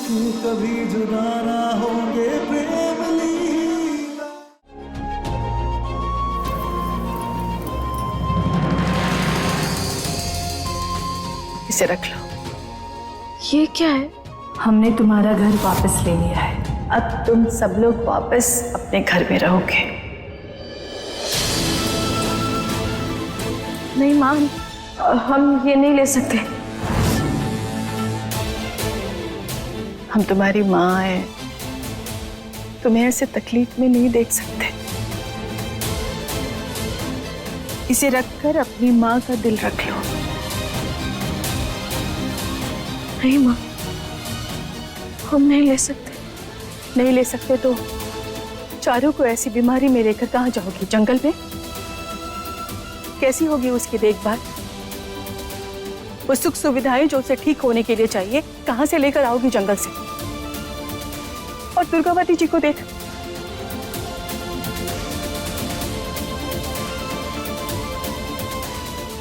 क्यों कभी जुदा ना होंगे प्रेम लीला। इसे रख लो। ये क्या है? हमने तुम्हारा घर वापस ले लिया है। अब तुम सब लोग वापस अपने घर में रहोगे। नहीं माँ, हम ये नहीं ले सकते। हम तुम्हारी माँ हैं, तुम्हें ऐसे तकलीफ में नहीं देख सकते। इसे रखकर अपनी माँ का दिल रख लो। नहीं माँ, हम नहीं ले सकते। नहीं ले सकते तो चारू को ऐसी बीमारी में लेकर कहाँ जाओगी? जंगल में? कैसी होगी उसकी देखभाल? वो सुख सुविधाएं जो उसे ठीक होने के लिए चाहिए कहाँ से लेकर आओगी जंगल से? और दुर्गावती जी को देख,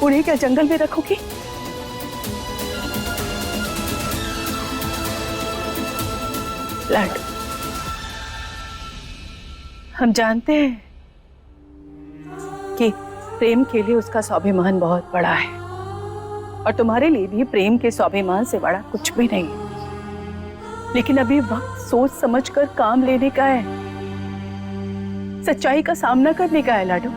उन्हें क्या जंगल में रखोगी? लाड, हम जानते हैं कि प्रेम के लिए उसका स्वाभिमान बहुत बड़ा है और तुम्हारे लिए भी प्रेम के स्वाभिमान से बड़ा कुछ भी नहीं है। लेकिन अभी वक्त सोच समझकर काम लेने का है, सच्चाई का सामना करने का है लाडो।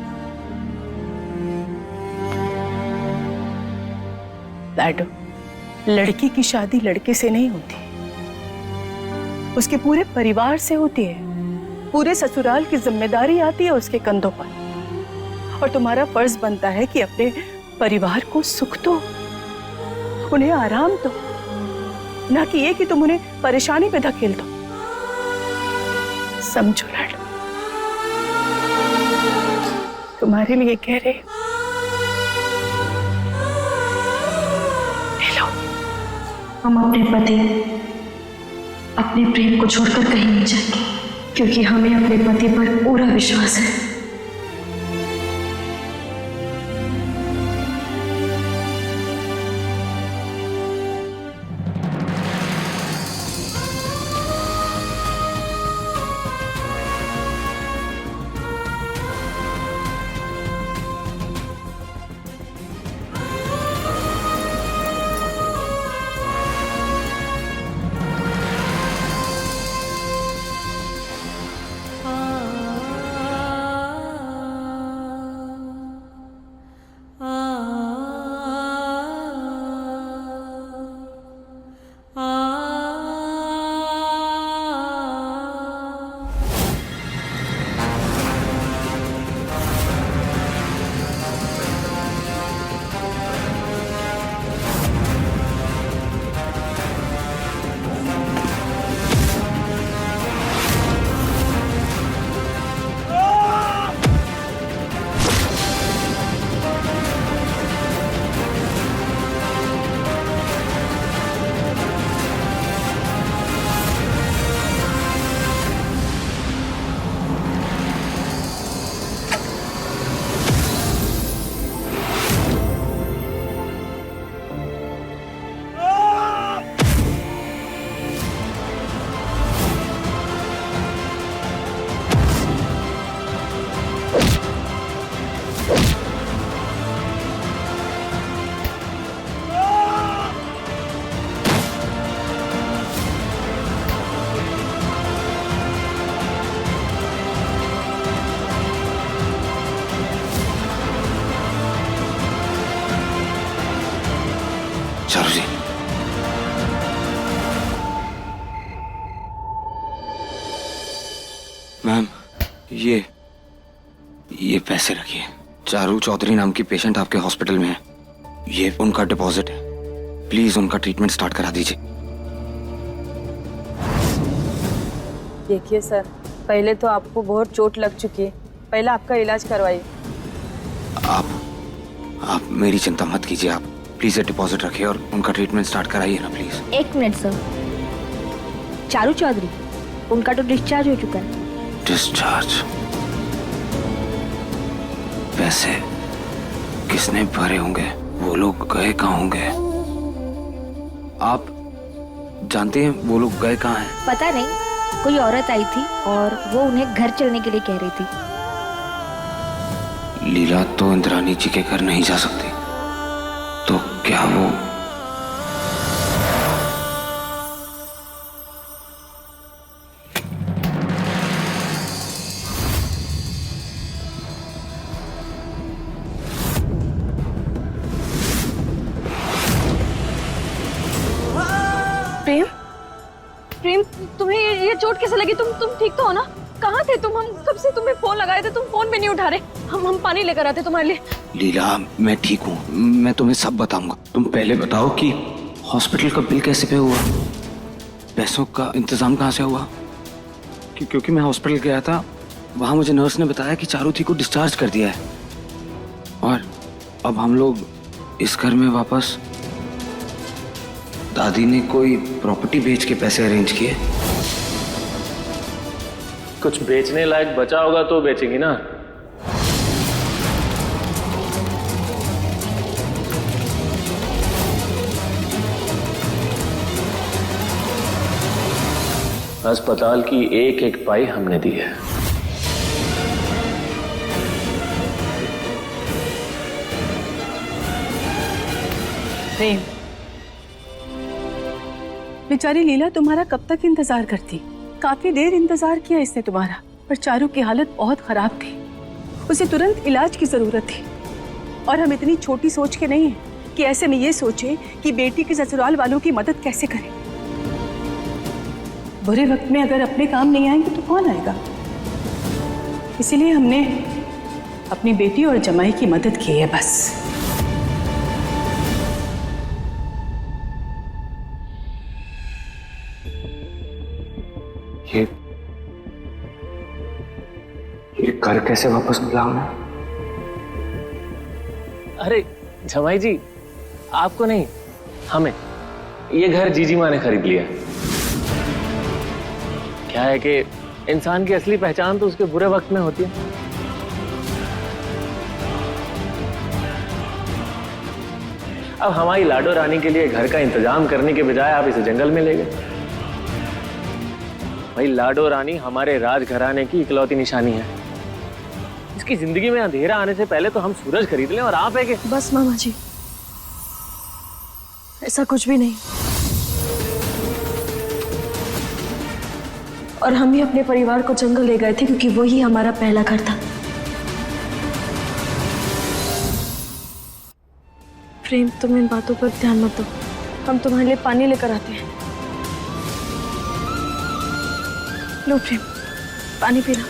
लाडो, लड़की की शादी लड़के से नहीं होती, उसके पूरे परिवार से होती है। पूरे ससुराल की जिम्मेदारी आती है उसके कंधों पर और तुम्हारा फर्ज बनता है कि अपने परिवार को सुख दो, उन्हें आराम दो, ना कि ये कि तुम उन्हें परेशानी पे धकेल दो। समझो लाडो, तुम्हारे लिए कह रहे। लो, हम अपने पति, अपने प्रेम को छोड़कर कहीं नहीं जाएंगे, क्योंकि हमें अपने पति पर पूरा विश्वास है। चारू जी, मैम ये पैसे रखिए। चारू चौधरी नाम की पेशेंट आपके हॉस्पिटल में है, ये उनका डिपॉजिट है। प्लीज उनका ट्रीटमेंट स्टार्ट करा दीजिए। देखिए सर, पहले तो आपको बहुत चोट लग चुकी है, पहले आपका इलाज करवाइए। आप मेरी चिंता मत कीजिए, आप प्लीज ये डिपॉजिट रखिए और उनका ट्रीटमेंट स्टार्ट कराइए ना प्लीज। एक मिनट सर, चारू चौधरी, उनका तो डिस्चार्ज हो चुका है। डिस्चार्ज? पैसे किसने भरे होंगे? वो लोग गए कहाँ होंगे? आप जानते हैं वो लोग गए कहाँ हैं? पता नहीं, कोई औरत आई थी और वो उन्हें घर चलने के लिए कह रही थी। लीला तो इंद्रानी जी के घर नहीं जा सकती, तो क्या वो प्रेम, प्रेम तुम्हें ये चोट कैसे लगी? तुम ठीक तो हो ना? कहाँ थे तुम? हम कब से तुम्हें फोन लगाए थे, तुम फोन भी नहीं उठा रहे। हम पानी लेकर आते तुम्हारे लिए। लीला, मैं ठीक हूँ, मैं तुम्हें सब बताऊंगा। तुम पहले बताओ कि हॉस्पिटल का बिल कैसे पे हुआ, पैसों का इंतजाम कहाँ से हुआ? क्योंकि मैं हॉस्पिटल गया था, वहाँ मुझे नर्स ने बताया कि चारुथी को डिस्चार्ज कर दिया है और अब हम लोग इस घर में वापस। दादी ने कोई प्रॉपर्टी बेच के पैसे अरेंज किए। कुछ बेचने लायक बचा होगा तो बेचेंगी ना। अस्पताल की एक एक पाई हमने दी है। प्रेम, बेचारी लीला तुम्हारा कब तक इंतजार करती? काफी देर इंतजार किया इसने तुम्हारा, पर चारू की हालत बहुत खराब थी, उसे तुरंत इलाज की जरूरत थी। और हम इतनी छोटी सोच के नहीं है कि ऐसे में ये सोचे कि बेटी के ससुराल वालों की मदद कैसे करें। बुरे वक्त में अगर अपने काम नहीं आएंगे तो कौन आएगा? इसीलिए हमने अपनी बेटी और जमाई की मदद की है बस। ये घर कैसे वापस मिला उन्हें? अरे जमाई जी, आपको नहीं, हमें। ये घर जीजी माँ ने खरीद लिया। क्या है कि इंसान की असली पहचान तो उसके बुरे वक्त में होती है। अब हमारी लाडो रानी के लिए घर का इंतजाम करने के बजाय आप इसे जंगल में ले गए। भाई, लाडो रानी हमारे राजघराने की इकलौती निशानी है। इसकी जिंदगी में अंधेरा आने से पहले तो हम सूरज खरीद लें, और आप है कि बस मामा जी, ऐसा कुछ भी नहीं। और हम ही अपने परिवार को जंगल ले गए थे क्योंकि वही हमारा पहला घर था। प्रेम, तुम इन बातों पर ध्यान मत दो, हम तुम्हारे लिए पानी लेकर आते हैं। लो प्रेम, पानी पीना।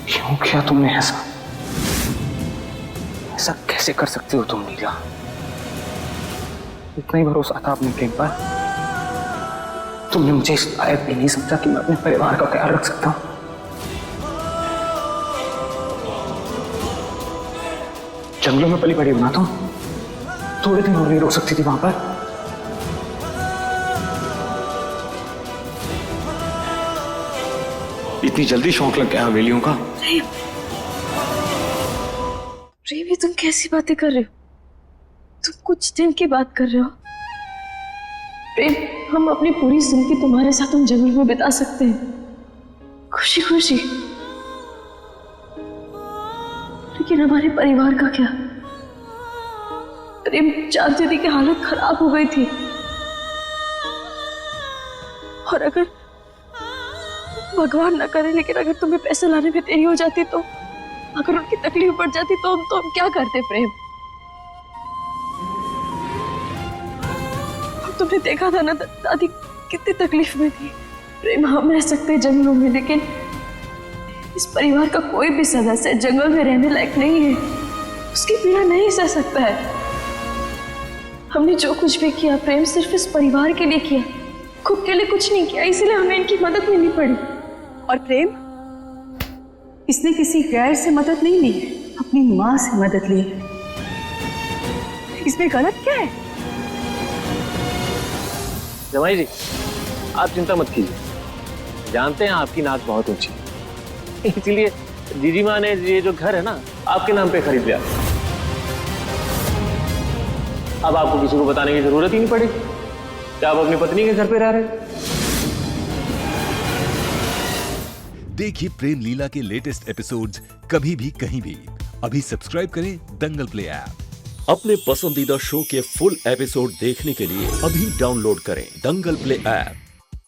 क्यों किया तुमने ऐसा? ऐसा कैसे कर सकते हो तुम लीला? इतना ही भरोसा था अपने प्रेम पर। तुमने मुझे इस लायक भी नहीं समझा कि मैं अपने परिवार का ख्याल रख सकता हूं। जंगलों में पली बड़ी बना तुम, थोड़े दिन और नहीं रोक सकती थी वहां पर? इतनी जल्दी शौक लग गया हवेलियों का? प्रेम, ये तुम कैसी बातें कर रहे हो? तुम कुछ दिन की बात कर रहे हो? प्रेम, हम अपनी पूरी जिंदगी तुम्हारे साथ उन जंगल में बिता सकते हैं, खुशी खुशी। लेकिन हमारे परिवार का क्या? प्रेम, चांद दीदी की हालत खराब हो गई थी, और अगर भगवान न करे, लेकिन अगर तुम्हें पैसे लाने में देरी हो जाती तो, अगर उनकी तकलीफ बढ़ जाती तो हम क्या करते? प्रेम, तुमने देखा था ना दादी कितनी तकलीफ में थी। प्रेम, हम रह सकते हैं जंगलों में, लेकिन इस परिवार का कोई भी सदस्य जंगल में रहने लायक नहीं है, उसकी पीड़ा नहीं सह सकता है। हमने जो कुछ भी किया प्रेम, सिर्फ इस परिवार के लिए किया, खुद के लिए कुछ नहीं किया, इसीलिए हमें इनकी मदद लेनी पड़ी। और प्रेम, इसने किसी गैर से मदद नहीं ली, अपनी माँ से मदद ली। इसमें गलत क्या है? जमाई जी, आप चिंता मत कीजिए, जानते हैं आपकी नाक बहुत ऊंची है, इसीलिए जीजी माँ ने ये जो घर है ना आपके नाम पे खरीद लिया। अब आपको किसी को बताने की जरूरत ही नहीं पड़ेगी कि आप अपनी पत्नी के घर पे रह रहे हैं। देखिए प्रेम लीला के लेटेस्ट एपिसोड्स कभी भी कहीं भी। अभी सब्सक्राइब करें दंगल प्ले ऐप। अपने पसंदीदा शो के फुल एपिसोड देखने के लिए अभी डाउनलोड करें दंगल प्ले ऐप।